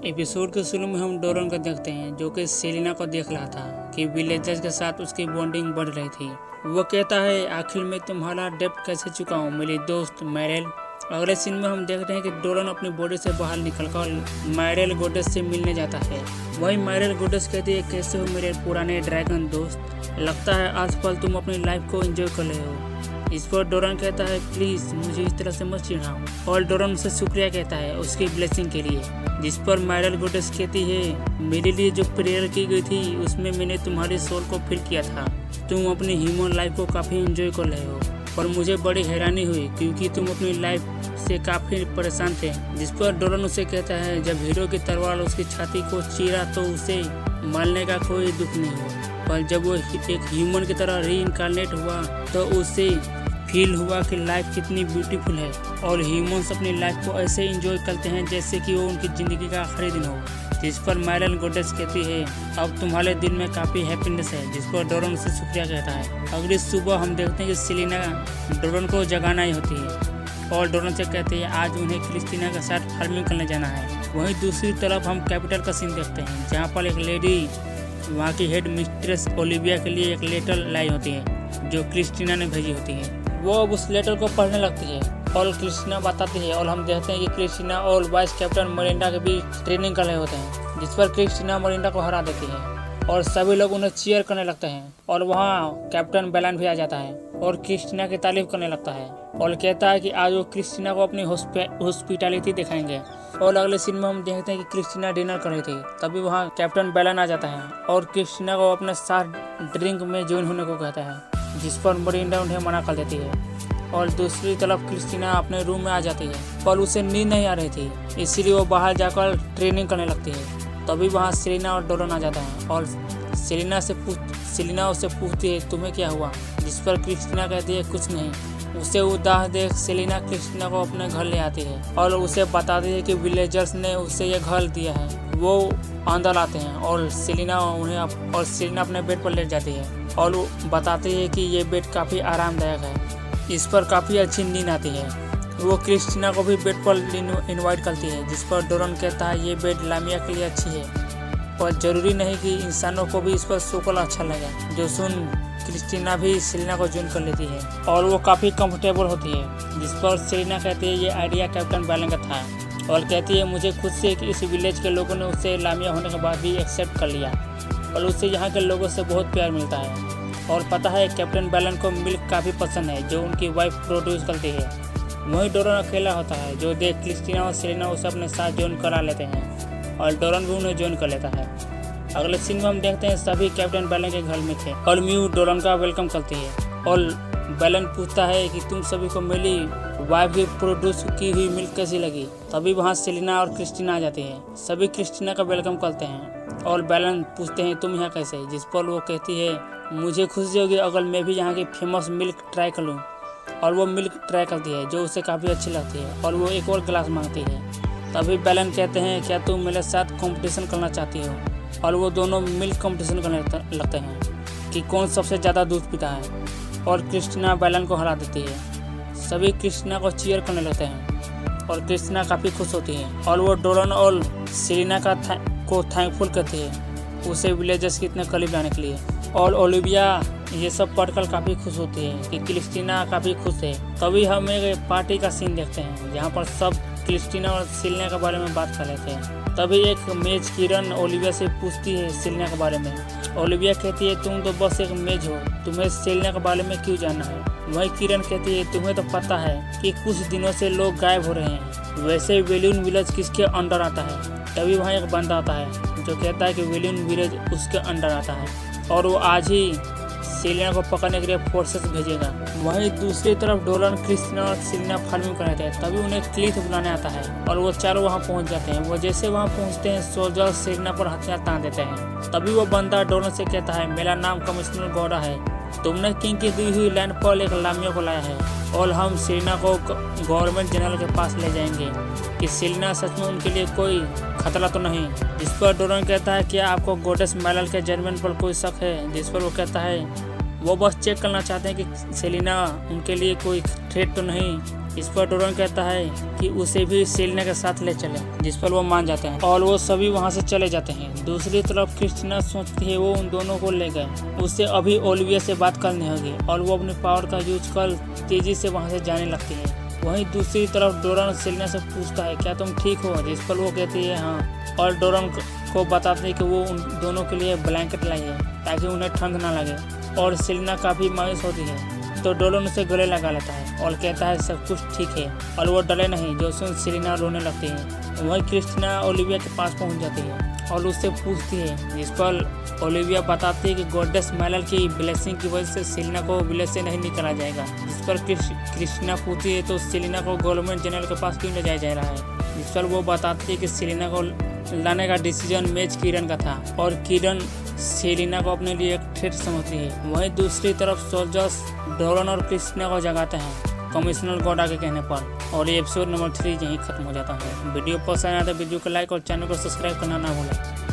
Episode के शुरू में हम डोरन को देखते हैं जो कि सेलिना को देख रहा था कि विलेजर्स के साथ उसकी बॉन्डिंग बढ़ रही थी। वो कहता है आखिर मैं तुम्हारा डेब्ट कैसे चुकाऊं मेरी दोस्त मैरेल। अगले सीन में हम देखते हैं कि डोरन अपनी बॉडी से बाहर निकलकर मैरेल गोडेस से मिलने जाता है। वही मैरेल गोडेस कहती है कैसे हो मेरे पुराने ड्रैगन दोस्त, लगता है आजकल तुम अपनी लाइफ को एंजॉय कर रहे हो। इस पर डोरन कहता है प्लीज मुझे इस तरह से मत चिढ़ाओ और डोरन से शुक्रिया कहता है उसकी ब्लेसिंग के लिए। जिस पर मैरेल गोडेस कहती है मेरे लिए जो प्रेयर की गई थी उसमें मैंने तुम्हारे सोल को फील किया था, तुम अपनी ह्यूमन लाइफ को काफ़ी एंजॉय कर रहे हो और मुझे बड़ी हैरानी हुई क्योंकि तुम अपनी लाइफ से काफ़ी परेशान थे। जिस पर डोरन उसे कहता है जब हीरो की तलवार उसकी छाती को चीरा तो उसे मरने का कोई दुख नहीं हुआ, पर जब वो एक ह्यूमन की तरह री इनकारनेट हुआ तो उसे फील हुआ कि लाइफ कितनी ब्यूटीफुल है और ह्यूमंस अपनी लाइफ को ऐसे एंजॉय करते हैं जैसे कि वो उनकी ज़िंदगी का आखिरी दिन हो। जिस पर मैरेल गोडेस कहती है अब तुम्हारे दिल में काफ़ी हैप्पीनेस है। जिस पर डोरन से शुक्रिया कहता है। अगली सुबह हम देखते हैं कि सेलिना डोरन को जगाना ही होती है और डोरन से कहती है आज उन्हें क्रिस्टीना के साथ फार्मिंग करने जाना है। वहीं दूसरी तरफ हम कैपिटल का सीन देखते हैं जहाँ पर एक लेडी वहाँ की हेड मिस्ट्रेस ओलिविया के लिए एक लेटर लाई होती है जो क्रिस्टीना ने भेजी होती है। वो अब उस लेटर को पढ़ने लगती है और क्रिस्टीना बताती है और हम देखते हैं कि क्रिस्टीना और वाइस कैप्टन मरिंडा के बीच ट्रेनिंग कर रहे होते हैं। जिस पर क्रिस्टीना मरिंडा को हरा देती है और सभी लोग उन्हें चीयर करने लगते हैं और वहाँ कैप्टन बेलन भी आ जाता है और क्रिस्टीना की तारीफ करने लगता है और कहता है कि आज वो क्रिस्टीना को अपनी हॉस्पिटैलिटी दिखाएंगे। और अगले सीन में हम देखते हैं कि क्रिस्टीना डिनर कर रही थी, तभी वहाँ कैप्टन बेलन आ जाता है और क्रिस्टीना को अपने साथ ड्रिंक में ज्वाइन होने को कहता है। जिस पर मरिंडा उन्हें मना कर देती है और दूसरी तरफ क्रिस्टीना अपने रूम में आ जाती है पर उसे नींद नहीं आ रही थी, इसीलिए वो बाहर जाकर ट्रेनिंग करने लगती है। तभी वहाँ सेलिना और डोरन आ जाता है और सेलिना उससे पूछती है तुम्हें क्या हुआ। जिस पर क्रिस्टीना कहती है कुछ नहीं। उसे उदास देख सेलिना क्रिस्टीना को अपने घर ले आती है और उसे बताती है कि विलेजर्स ने उसे यह घर दिया है। वो अंदर आते हैं और सेलिना अपने बेड पर लेट जाती है और वो बताती है कि ये बेड काफ़ी आरामदायक है, इस पर काफ़ी अच्छी नींद आती है। वो क्रिस्टीना को भी बेड पर इनवाइट करती है। जिस पर डोरन कहता है ये बेड लामिया के लिए अच्छी है और ज़रूरी नहीं कि इंसानों को भी इस पर सोकर अच्छा लगे। जो सुन क्रिस्टीना भी सेलिना को ज्वाइन कर लेती है और वो काफ़ी कंफर्टेबल होती है। जिस पर सेलिना कहती है ये आइडिया कैप्टन बेलन का था और कहती है मुझे खुद से कि इस विलेज के लोगों ने उसे लामिया होने के बाद भी एक्सेप्ट कर लिया और उससे यहाँ के लोगों से बहुत प्यार मिलता है। और पता है कैप्टन बेलन को मिल्क काफ़ी पसंद है जो उनकी वाइफ प्रोड्यूस करती है। वहीं डोरन अकेला होता है जो देख क्रिस्टीना और सेलिना उसे अपने साथ ज्वाइन करा लेते हैं और डोरन भी उन्हें ज्वाइन कर लेता है। अगले सीन में हम देखते हैं सभी कैप्टन बेलन के घर में थे और म्यू डोरन का वेलकम करती है और बेलन पूछता है कि तुम सभी को मेरी वाइफ की प्रोड्यूस की हुई मिल्क कैसी लगी। तभी वहाँ सेलिना और क्रिस्टीना आ जाती है। सभी क्रिस्टीना का वेलकम करते हैं और बेलन पूछते हैं तुम यहाँ कैसे। जिस पर वो कहती है मुझे खुशी होगी अगर मैं भी यहाँ की फेमस मिल्क ट्राई कर लूँ और वो मिल्क ट्राई करती है जो उसे काफ़ी अच्छी लगती है और वो एक और गिलास मांगती है। तभी बेलन कहते हैं क्या तुम मेरे साथ कंपटीशन करना चाहती हो और वो दोनों मिल्क कंपटीशन करने लगते हैं कि कौन सबसे ज़्यादा दूध पीता है और क्रिस्टीना बेलन को हरा देती है। सभी क्रिस्टीना को चीयर करने लगते हैं और क्रिस्टीना काफ़ी खुश होती है और वो डोरन और सेलिना को थैंकफुल करती है उसे विलेजर्स के इतने करीब लाने के लिए। और ओलिविया ये सब पढ़कर काफ़ी खुश होती है कि क्रिस्टीना काफ़ी खुश है। तभी हम एक पार्टी का सीन देखते हैं जहाँ पर सब क्रिस्टीना और सेलिना के बारे में बात कर रहे थे। तभी एक मेज किरण ओलिविया से पूछती है सेलिना के बारे में। ओलिविया कहती है तुम तो बस एक मेज हो, तुम्हें सेलिना के बारे में क्यों जानना है। वही किरण कहती है तुम्हें तो पता है कि कुछ दिनों से लोग गायब हो रहे हैं, वैसे वेलियन विलेज किसके अंडर आता है। तभी वहाँ एक बंदा आता है जो कहता है कि वेलियन विलेज उसके अंडर आता है और वो आज ही सेलिना को पकड़ने के लिए फोर्सेस भेजेगा। वहीं दूसरी तरफ डोरन क्रिस्टीना और सेलिना फार्मिंग कर रहे थे। तभी उन्हें क्लिफ बुलाने आता है और वो चारों वहाँ पहुँच जाते हैं। वो जैसे वहाँ पहुँचते हैं सोल्जर सेलिना पर हथियार तान देते हैं। तभी वो बंदा डोरन से कहता है मेरा नाम कमिश्नर गौड़ा है, तुमने किंग की दी हुई लैंड पर एक लामिया को लाया है और हम सेलिना को गवर्नमेंट जनरल के पास ले जाएंगे कि सेलिना सच में उनके लिए कोई खतरा तो नहीं। जिस पर डोरन कहता है क्या आपको गोडेस मैरल के जजमेंट पर कोई शक है। जिस पर वो कहता है वो बस चेक करना चाहते हैं कि सेलिना उनके लिए कोई थ्रेट तो नहीं इस पर डोरन कहता है कि उसे भी सेलिना के साथ ले चले, जिस पर वो मान जाते हैं और वो सभी वहाँ से चले जाते हैं। दूसरी तरफ क्रिस्टीना सोचती है वो उन दोनों को ले गए, उससे अभी ओलिविया से बात करनी होगी और वो अपने पावर का यूज कर तेजी से वहाँ से जाने लगती है। वहीं दूसरी तरफ डोरन सेलिना से पूछता है क्या तुम ठीक हो, जिस पर वो कहती है हाँ, और डोरन को बताते हैं कि वो उन दोनों के लिए ब्लैंकेट लाई है ताकि उन्हें ठंड ना लगे, और सेलिना काफ़ी मायूस होती है तो डोरन उसे गले लगा लेता है और कहता है सब कुछ ठीक है, और वो डरे नहीं जो सुन सेलिना रोने लगती है। वहीं क्रिस्टीना ओलिविया के पास पहुंच जाती है और उससे पूछती है, जिस पर ओलिविया बताती है कि गॉडेस मेरल की ब्लेसिंग की वजह से सेलिना को विलेज से नहीं निकाला जाएगा। जिस पर क्रिस्टीना पूछती है तो सेलिना को गवर्नमेंट जनरल के पास क्यों ले जाया जा रहा है, जिस पर वो बताती है कि सेलिना को लाने का डिसीजन मेज किरण का था और किरण सेलिना को अपने लिए एक थ्रेट समझती है। वहीं दूसरी तरफ सोल्जर्स डोरन और क्रिस्टीना को जगाते हैं कमिश्नर गॉडा के कहने पर, और ये एपिसोड नंबर 3 यहीं खत्म हो जाता है। वीडियो पसंद आया तो वीडियो को लाइक और चैनल को सब्सक्राइब करना ना भूलें।